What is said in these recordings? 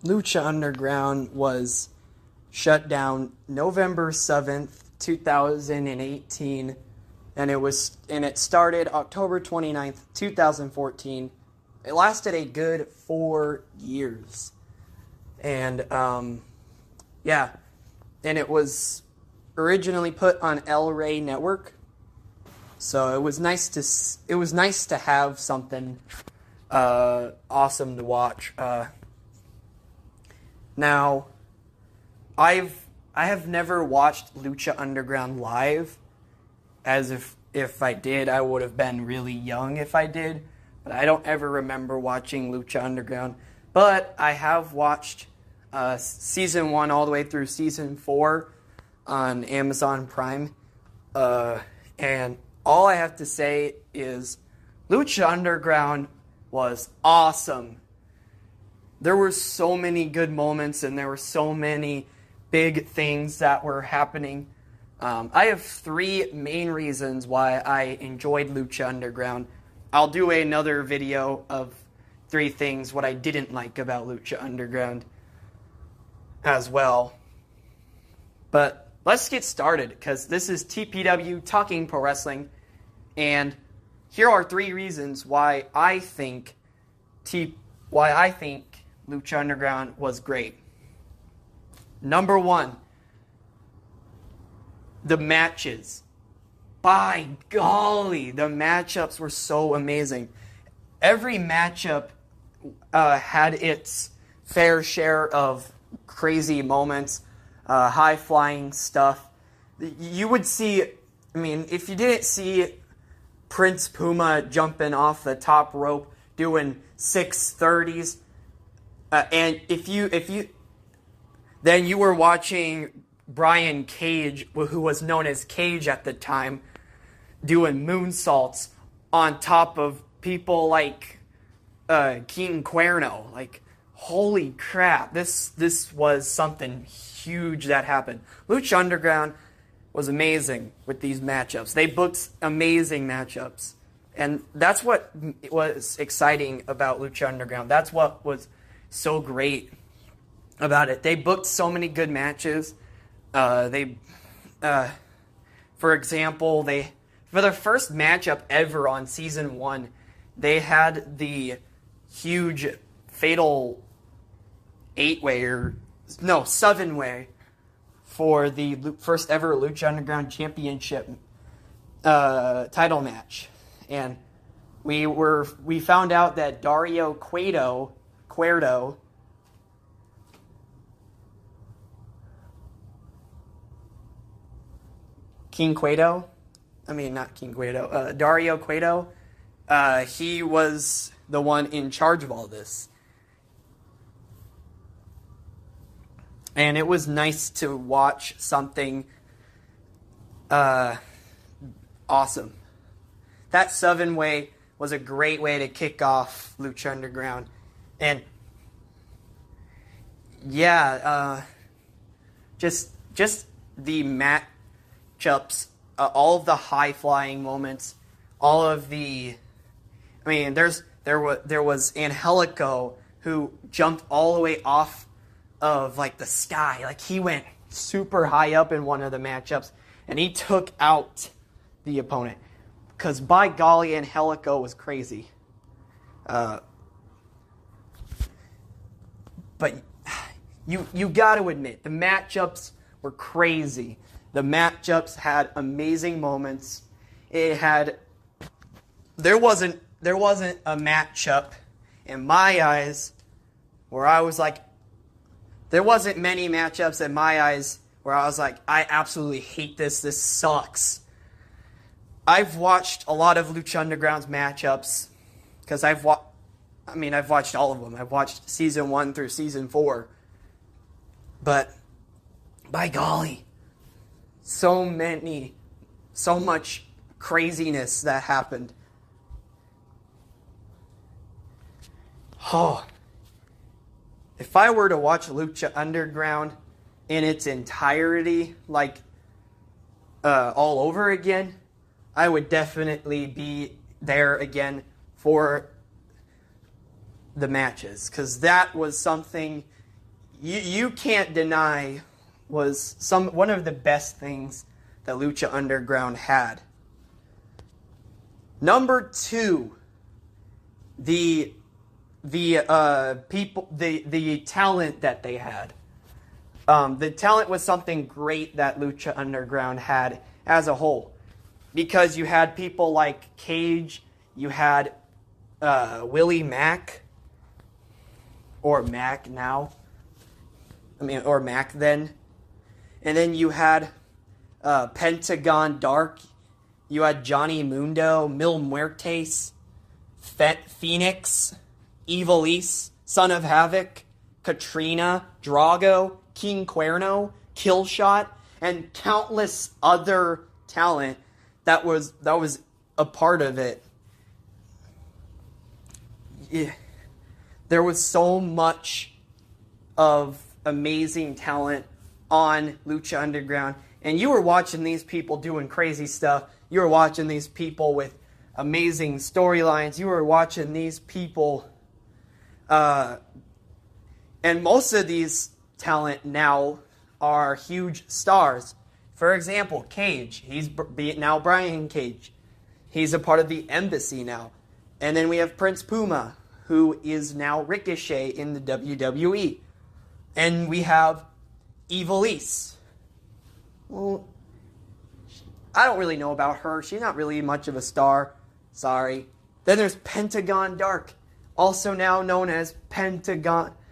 Lucha Underground was shut down November 7th, 2018, and it started October 29th, 2014. It lasted a good 4 years. And yeah, and it was originally put on El Rey Network. So it was nice to have something awesome to watch. Now, I have never watched Lucha Underground live. As if I did, I would have been really young if I did. But I don't ever remember watching Lucha Underground. But I have watched season 1 all the way through season 4 on Amazon Prime. And all I have to say is Lucha Underground was awesome. There were so many good moments and there were so many big things that were happening. I have 3 main reasons why I enjoyed Lucha Underground. I'll do another video of 3 things what I didn't like about Lucha Underground as well. But let's get started, because this is TPW Talking Pro Wrestling, and here are 3 reasons why I think Lucha Underground was great. Number 1, the matches. By golly, the matchups were so amazing. Every matchup had its fair share of crazy moments, high-flying stuff. You would see, if you didn't see Prince Puma jumping off the top rope doing 630s, and if you then you were watching Brian Cage, who was known as Cage at the time, doing moonsaults on top of people like King Cuerno. Like, holy crap, this was something huge that happened. Lucha Underground was amazing with these matchups. They booked amazing matchups. And that's what was exciting about Lucha Underground. That's what was so great about it. They booked so many good matches. For example, for their first matchup ever on season 1, they had the huge fatal 7-way for the first ever Lucha Underground Championship title match. And we found out that Dario Cueto, King Cueto, not King Cueto, Dario Cueto, he was the one in charge of all this. And it was nice to watch something awesome. That 7-way was a great way to kick off Lucha Underground. And yeah, just the matchups, all of the high-flying moments, all of the... there was Angelico, who jumped all the way off of, the sky. Like, he went super high up in one of the matchups, and he took out the opponent. Because, by golly, Angelico was crazy. But you got to admit, the matchups were crazy. The matchups had amazing moments. There wasn't a matchup in my eyes where I was like, there wasn't many matchups in my eyes where I was like, I absolutely hate this. This sucks. I've watched a lot of Lucha Underground's matchups because I've watched all of them. I've watched season 1 through season 4. But by golly, so much craziness that happened. Oh, if I were to watch Lucha Underground in its entirety, all over again, I would definitely be there again for the matches, because that was something you can't deny was one of the best things that Lucha Underground had. Number 2, the talent that they had. The talent was something great that Lucha Underground had as a whole, because you had people like Cage, you had Willie Mack, or Mac now, or Mac then, and then you had Pentagon Dark, you had Johnny Mundo, Mil Muertes, Phoenix, Evilise, Son of Havoc, Katrina, Drago, King Cuerno, Killshot, and countless other talent that was a part of it. Yeah. There was so much of amazing talent on Lucha Underground, and you were watching these people doing crazy stuff. You were watching these people with amazing storylines. You were watching these people, and most of these talent now are huge stars. For example, Cage. He's now Brian Cage. He's a part of the Embassy now. And then we have Prince Puma, who is now Ricochet in the WWE. And we have Evilise. Well, I don't really know about her. She's not really much of a star. Sorry. Then there's Pentagon Dark, also now known as Penta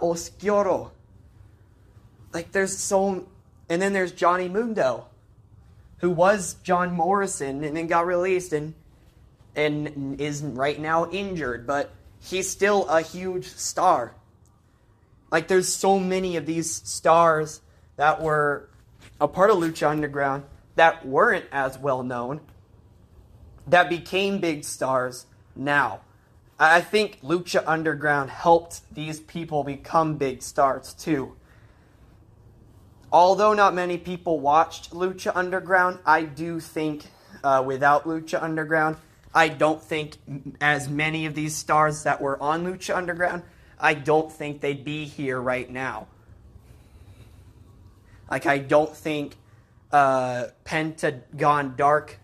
Oscuro. Like, and then there's Johnny Mundo, who was John Morrison and then got released and is right now injured, but he's still a huge star. Like, there's so many of these stars that were a part of Lucha Underground that weren't as well known, that became big stars now. I think Lucha Underground helped these people become big stars too. Although not many people watched Lucha Underground, I do think without Lucha Underground, I don't think as many of these stars that were on Lucha Underground, I don't think they'd be here right now. Like, I don't think Pentagon Dark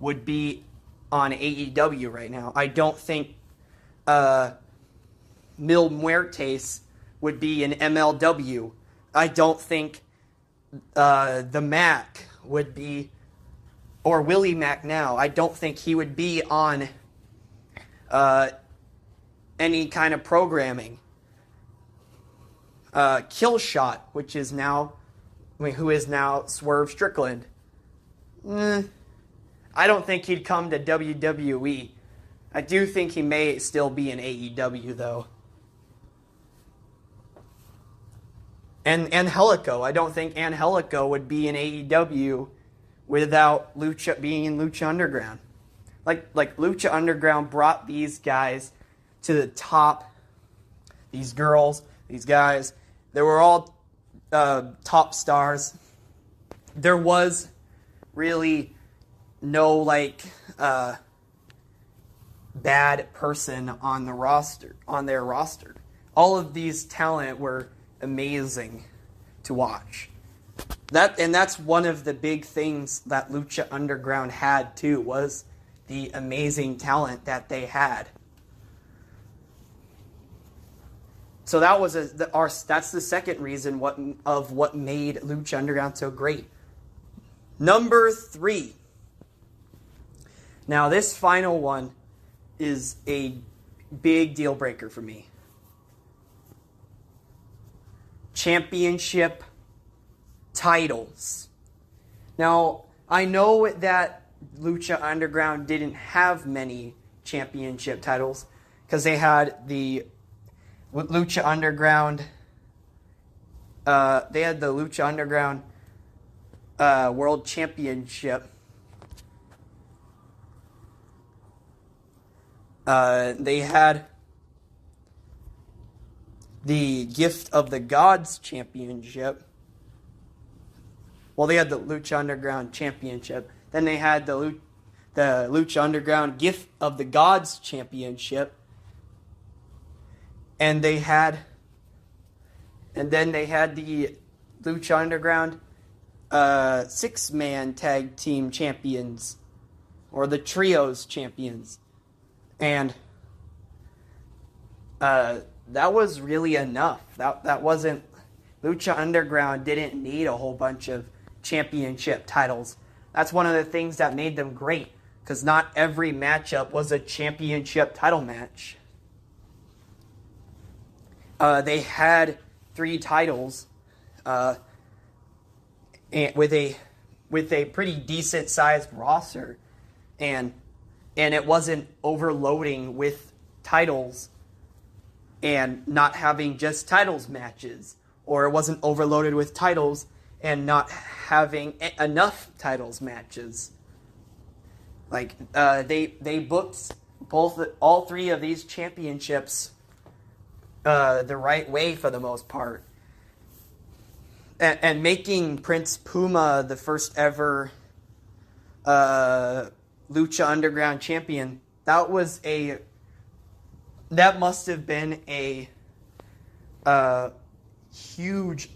would be on AEW right now. I don't think Mil Muertes would be in MLW. I don't think the Mac would be, or Willie Mack now, I don't think he would be on any kind of programming. Killshot, which is now, who is now Swerve Strickland. I don't think he'd come to WWE. I do think he may still be in AEW, though. And Angelico. I don't think Angelico would be in AEW without Lucha being in Lucha Underground. Like Lucha Underground brought these guys to the top. These girls, these guys, they were all top stars. There was really no bad person on the roster, on their roster. All of these talent were amazing to watch. That's one of the big things that Lucha Underground had too, was the amazing talent that they had. So that was that's the second reason what made Lucha Underground so great. Number 3. Now this final one is a big deal breaker for me. Championship titles. Now, I know that Lucha Underground didn't have many championship titles because they had the Lucha Underground. They had the Lucha Underground World Championship. They had the Gift of the Gods Championship. Well, they had the Lucha Underground Championship. Then they had the Lucha Underground Gift of the Gods Championship. And they had And then they had the Lucha Underground 6-man tag team champions, or the trios champions. And that was really enough. That wasn't... Lucha Underground didn't need a whole bunch of championship titles. That's one of the things that made them great, because not every matchup was a championship title match. They had 3 titles and with a pretty decent sized roster, and it wasn't overloading with titles and not having just titles matches, or it wasn't overloaded with titles and not having enough titles matches. Like they booked all 3 of these championships the right way for the most part, and making Prince Puma the first ever Lucha Underground champion. That must have been a huge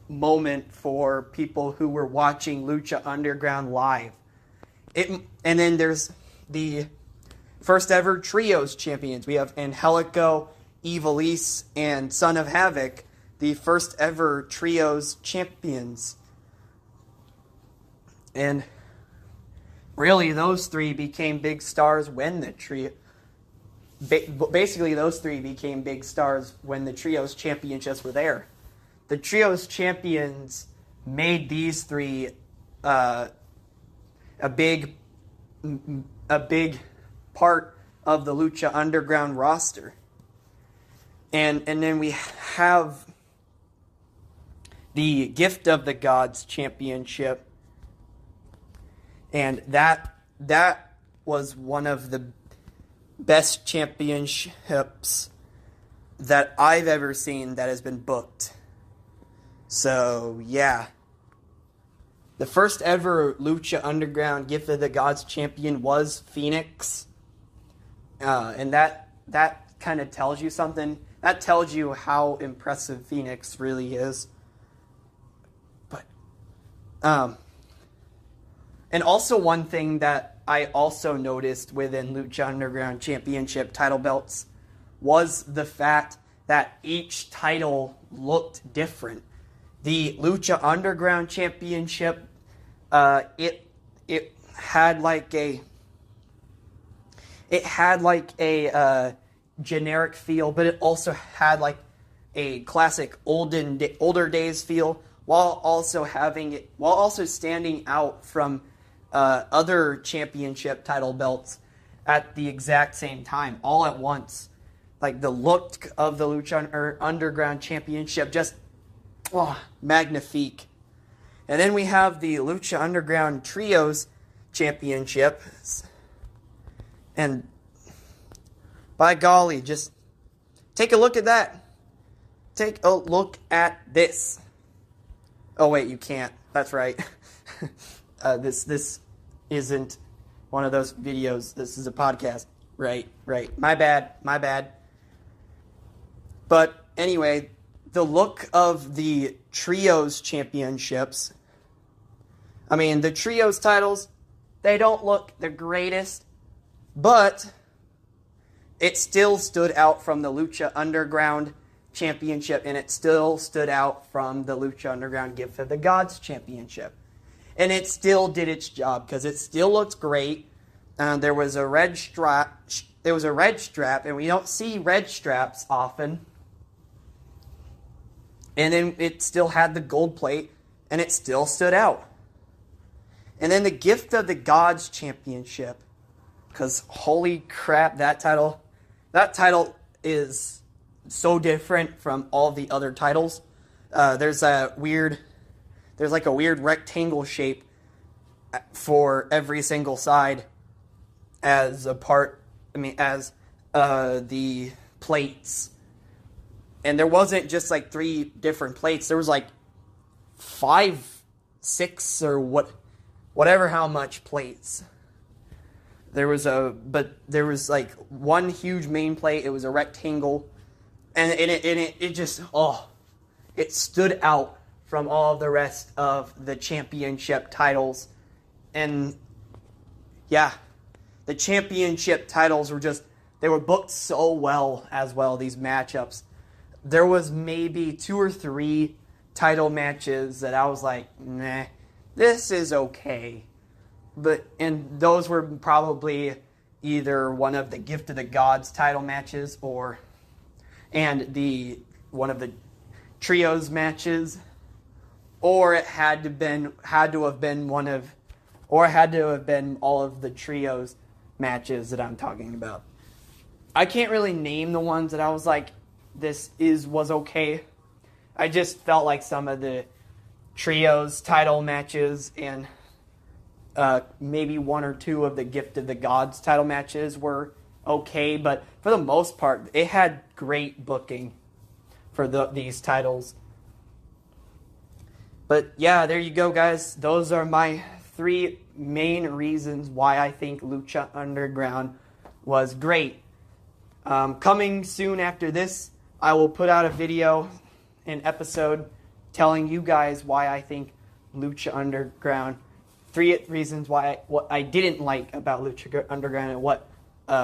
moment for people who were watching Lucha Underground live. And then there's the first ever trios champions. We have Angelico, Ivelisse, and Son of Havoc, the first ever trios champions. And really, those 3 became big stars when the trio... Basically, those 3 became big stars when the trios championships were there. The trios champions made these 3 a big part of the Lucha Underground roster. And then we have the Gift of the Gods championship, and that was one of the best championships that I've ever seen that has been booked. So, yeah. The first ever Lucha Underground Gift of the Gods champion was Phoenix. And that kind of tells you something. That tells you how impressive Phoenix really is. But, and also one thing that I also noticed within Lucha Underground Championship title belts was the fact that each title looked different. The Lucha Underground Championship, it had like a generic feel, but it also had like a classic older days feel, while also standing out from other championship title belts at the exact same time, all at once. Like the look of the Lucha Underground Championship, just magnifique. And then we have the Lucha Underground Trios Championship, and by golly, just take a look at that. Take a look at this. Oh wait, you can't. That's right. This isn't one of those videos. This is a podcast. Right. My bad. But anyway, the look of the Trios Championships. I mean, the Trios titles, they don't look the greatest, but it still stood out from the Lucha Underground Championship, and it still stood out from the Lucha Underground Gift of the Gods Championship. And it still did its job, because it still looked great. There was a red strap. And we don't see red straps often. And then it still had the gold plate, and it still stood out. And then the Gift of the Gods Championship, because holy crap, that title is so different from all the other titles. There's like a weird rectangle shape for every single side as the plates. And there wasn't just like 3 different plates. There was like 5, 6, or whatever how much plates. There was like one huge main plate. It was a rectangle, and it just it stood out from all of the rest of the championship titles. And yeah, the championship titles were just, they were booked so well as well, these matchups. There was maybe 2 or 3 title matches that I was like, nah, this is okay. And those were probably either one of the Gift of the Gods title matches and one of the trios matches, or it had to have been all of the trios matches that I'm talking about. I can't really name the ones that I was like, was okay. I just felt like some of the trios title matches and maybe 1 or 2 of the Gift of the Gods title matches were okay, but for the most part, it had great booking for these titles. But yeah, there you go, guys. Those are my 3 main reasons why I think Lucha Underground was great. Coming soon after this, I will put out a video, an episode, telling you guys why I think Lucha Underground, 3 reasons what I didn't like about Lucha Underground and what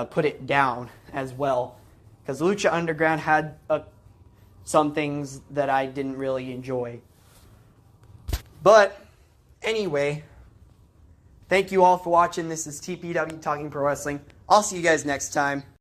put it down as well. Because Lucha Underground had some things that I didn't really enjoy. But anyway, thank you all for watching. This is TPW Talking Pro Wrestling. I'll see you guys next time.